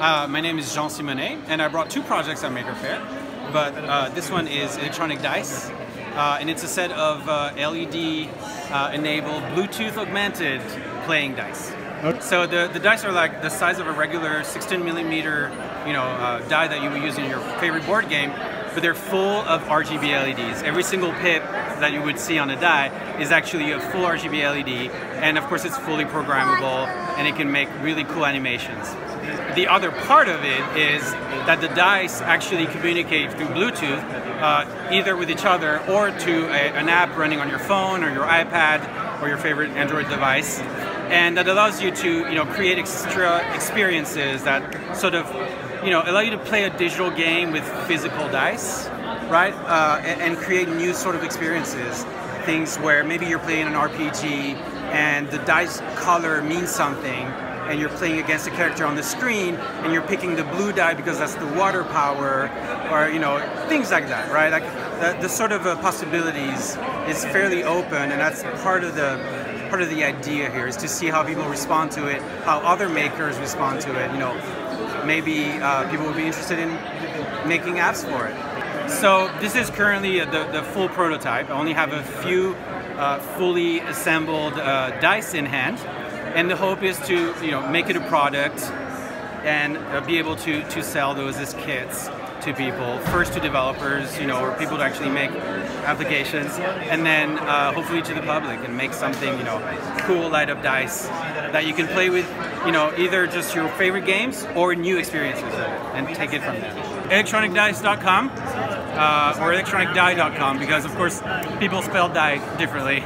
My name is Jean Simonet, and I brought two projects at Maker Faire. But this one is Electronic Dice, and it's a set of LED-enabled, Bluetooth augmented playing dice. Okay. So the dice are like the size of a regular 16 millimeter, die that you would use in your favorite board game, but they're full of RGB LEDs. Every single pip that you would see on a die is actually a full RGB LED, and of course it's fully programmable, and it can make really cool animations. The other part of it is that the dice actually communicate through Bluetooth, either with each other or to an app running on your phone or your iPad or your favorite Android device. And that allows you to create extra experiences that sort of allow you to play a digital game with physical dice, right? And create new sort of experiences. Things where maybe you're playing an RPG and the dice color means something, and you're playing against a character on the screen and you're picking the blue die because that's the water power, or things like that, right? Like the sort of possibilities is fairly open, and that's part of the idea here, is to see how people respond to it, how other makers respond to it. Maybe people would be interested in making apps for it. So this is currently the full prototype. I only have a few fully assembled dice in hand, and the hope is to make it a product and be able to sell those as kits to people, first to developers, or people to actually make applications, and then hopefully to the public, and make something cool, light up dice that you can play with either just your favorite games or new experiences, and take it from there. Electronicdice.com or electronicdie.com, because of course people spell die differently.